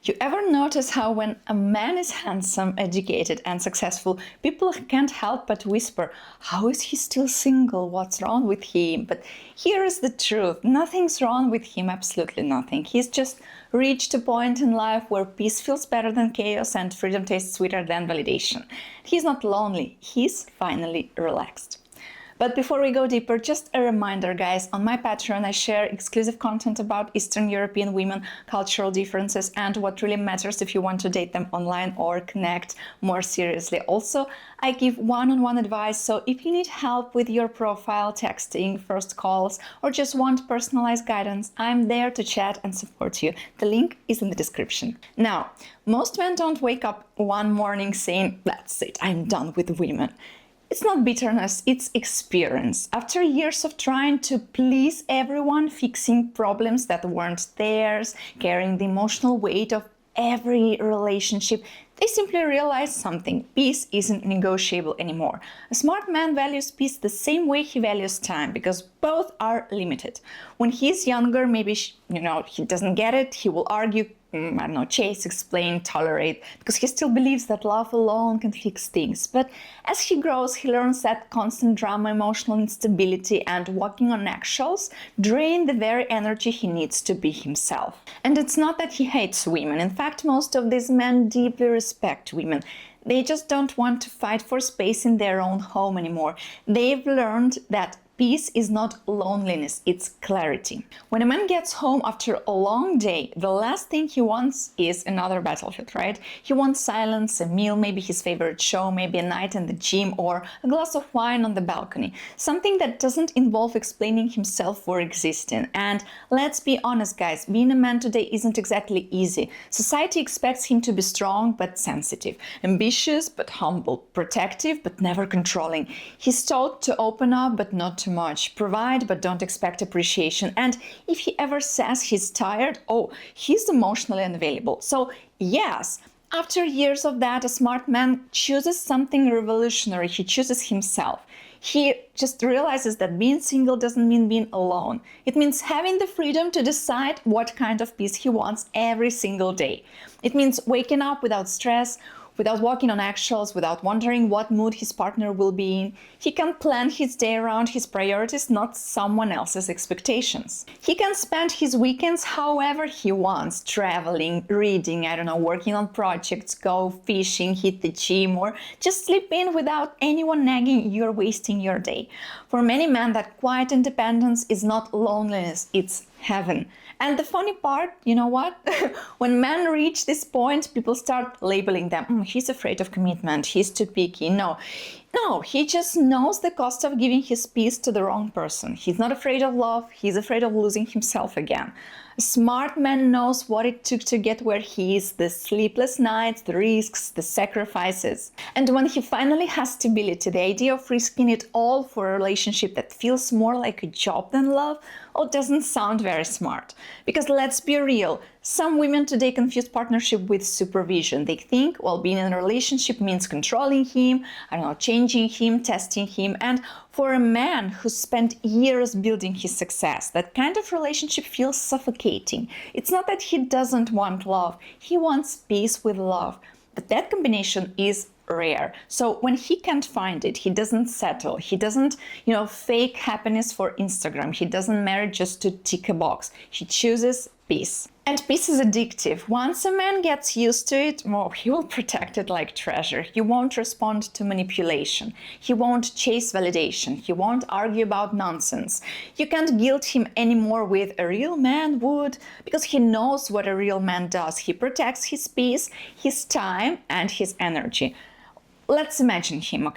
You ever notice how when a man is handsome, educated and successful, people can't help but whisper, how is he still single? What's wrong with him? But here is the truth. Nothing's wrong with him, absolutely nothing. He's just reached a point in life where peace feels better than chaos and freedom tastes sweeter than validation. He's not lonely, he's finally relaxed. But before we go deeper, just a reminder, guys, on my Patreon I share exclusive content about Eastern European women, cultural differences, and what really matters if you want to date them online or connect more seriously. Also, I give one-on-one advice, so if you need help with your profile, texting, first calls, or just want personalized guidance, I'm there to chat and support you. The link is in the description. Now, most men don't wake up one morning saying, that's it, I'm done with women. It's not bitterness, it's experience. After years of trying to please everyone, fixing problems that weren't theirs, carrying the emotional weight of every relationship, they simply realize something. Peace isn't negotiable anymore. A smart man values peace the same way he values time, because both are limited. When he's younger, maybe, he doesn't get it, he will argue, chase, explain, tolerate, because he still believes that love alone can fix things. But as he grows, he learns that constant drama, emotional instability, and walking on eggshells drain the very energy he needs to be himself. And it's not that he hates women. In fact, most of these men deeply respect women. They just don't want to fight for space in their own home anymore. They've learned that peace is not loneliness, it's clarity. When a man gets home after a long day, the last thing he wants is another battlefield, right? He wants silence, a meal, maybe his favorite show, maybe a night in the gym, or a glass of wine on the balcony. Something that doesn't involve explaining himself or existing. And let's be honest, guys, being a man today isn't exactly easy. Society expects him to be strong but sensitive, ambitious but humble, protective but never controlling. He's taught to open up but not to much, provide but don't expect appreciation, and if he ever says he's tired, he's emotionally unavailable. So yes, after years of that, a smart man chooses something revolutionary. He chooses himself. He just realizes that being single doesn't mean being alone. It means having the freedom to decide what kind of peace he wants every single day. It means waking up without stress, without walking on eggshells, without wondering what mood his partner will be in. He can plan his day around his priorities, not someone else's expectations. He can spend his weekends however he wants, traveling, reading, working on projects, go fishing, hit the gym, or just sleep in without anyone nagging you're wasting your day. For many men, that quiet independence is not loneliness, it's heaven. And the funny part, you know what? When men reach this point, people start labeling them. He's afraid of commitment, he's too picky. No, he just knows the cost of giving his peace to the wrong person. He's not afraid of love, he's afraid of losing himself again. A smart man knows what it took to get where he is, the sleepless nights, the risks, the sacrifices. And when he finally has stability, the idea of risking it all for a relationship that feels more like a job than love, doesn't sound very smart. Because let's be real, some women today confuse partnership with supervision. They think, being in a relationship means controlling him, changing him, testing him. And for a man who spent years building his success, that kind of relationship feels suffocating. It's not that he doesn't want love, he wants peace with love. But that combination is rare. So when he can't find it, he doesn't settle. He doesn't, fake happiness for Instagram. He doesn't marry just to tick a box. He chooses peace. And peace is addictive. Once a man gets used to it, he will protect it like treasure. He won't respond to manipulation. He won't chase validation. He won't argue about nonsense. You can't guilt him anymore with a real man would, because he knows what a real man does. He protects his peace, his time, and his energy. Let's imagine him,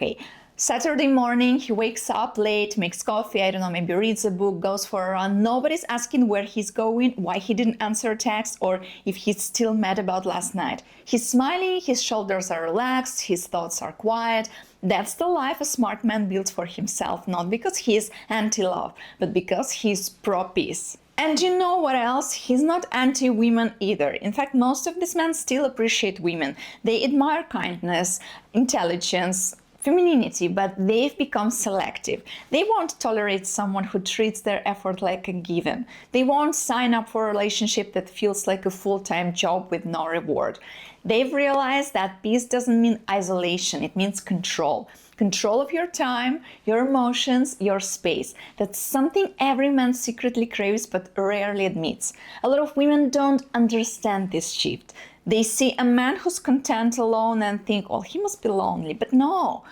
Saturday morning, he wakes up late, makes coffee, maybe reads a book, goes for a run. Nobody's asking where he's going, why he didn't answer a text, or if he's still mad about last night. He's smiling, his shoulders are relaxed, his thoughts are quiet. That's the life a smart man built for himself, not because he's anti-love, but because he's pro-peace. And you know what else? He's not anti-women either. In fact, most of these men still appreciate women. They admire kindness, intelligence, femininity, but they've become selective. They won't tolerate someone who treats their effort like a given. They won't sign up for a relationship that feels like a full-time job with no reward. They've realized that peace doesn't mean isolation, it means control. Control of your time, your emotions, your space. That's something every man secretly craves but rarely admits. A lot of women don't understand this shift. They see a man who's content alone and think, oh, he must be lonely. But no,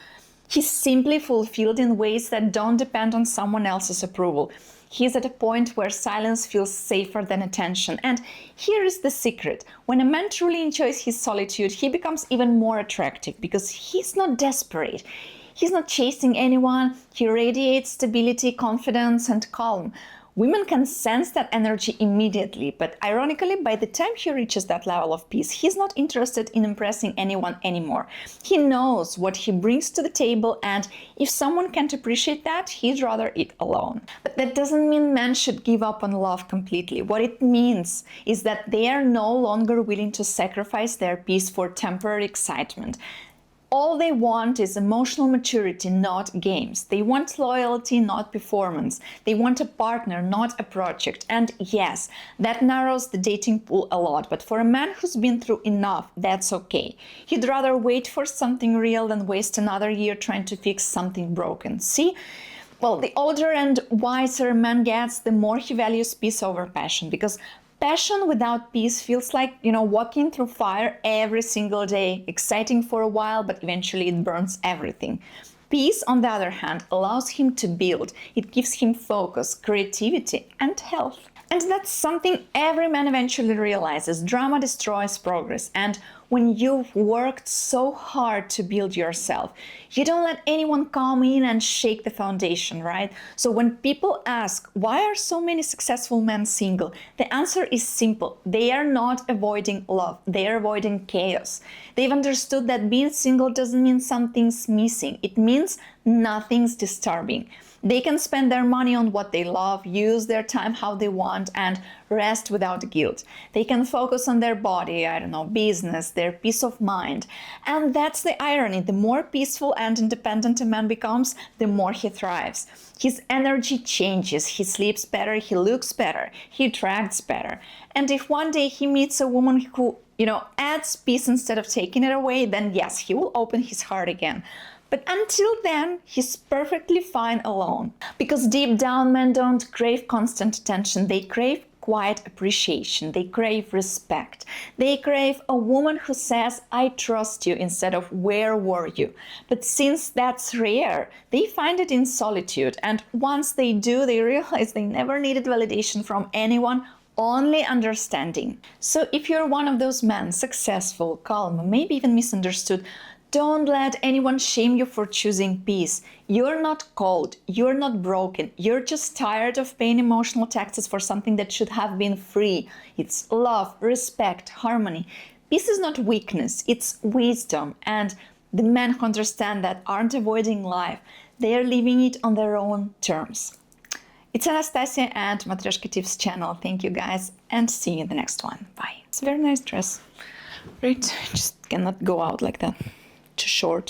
he's simply fulfilled in ways that don't depend on someone else's approval. He's at a point where silence feels safer than attention. And here is the secret. When a man truly enjoys his solitude, he becomes even more attractive because he's not desperate. He's not chasing anyone. He radiates stability, confidence, and calm. Women can sense that energy immediately, but ironically, by the time he reaches that level of peace, he's not interested in impressing anyone anymore. He knows what he brings to the table, and if someone can't appreciate that, he'd rather eat alone. But that doesn't mean men should give up on love completely. What it means is that they are no longer willing to sacrifice their peace for temporary excitement. All they want is emotional maturity, not games. They want loyalty, not performance. They want a partner, not a project. And yes, that narrows the dating pool a lot, but for a man who's been through enough, that's okay. He'd rather wait for something real than waste another year trying to fix something broken. See? Well, the older and wiser a man gets, the more he values peace over passion, because passion without peace feels like, walking through fire every single day, exciting for a while, but eventually it burns everything. Peace, on the other hand, allows him to build. It gives him focus, creativity, and health. And that's something every man eventually realizes. Drama destroys progress. And when you've worked so hard to build yourself, you don't let anyone come in and shake the foundation, right? So when people ask, why are so many successful men single? The answer is simple. They are not avoiding love. They are avoiding chaos. They've understood that being single doesn't mean something's missing. It means nothing's disturbing. They can spend their money on what they love, use their time how they want, and rest without guilt. They can focus on their body, business, their peace of mind. And that's the irony. The more peaceful and independent a man becomes, the more he thrives. His energy changes, he sleeps better, he looks better, he attracts better. And if one day he meets a woman who, adds peace instead of taking it away, then yes, he will open his heart again. But until then, he's perfectly fine alone. Because deep down, men don't crave constant attention. They crave quiet appreciation. They crave respect. They crave a woman who says, I trust you, instead of where were you? But since that's rare, they find it in solitude. And once they do, they realize they never needed validation from anyone, only understanding. So if you're one of those men, successful, calm, maybe even misunderstood, don't let anyone shame you for choosing peace. You're not cold, you're not broken, you're just tired of paying emotional taxes for something that should have been free. It's love, respect, harmony. Peace is not weakness, it's wisdom. And the men who understand that aren't avoiding life, they are living it on their own terms. It's Anastasia and Matryoshka Tips channel. Thank you guys, and see you in the next one. Bye. It's a very nice dress. Right? Just cannot go out like that. Too short.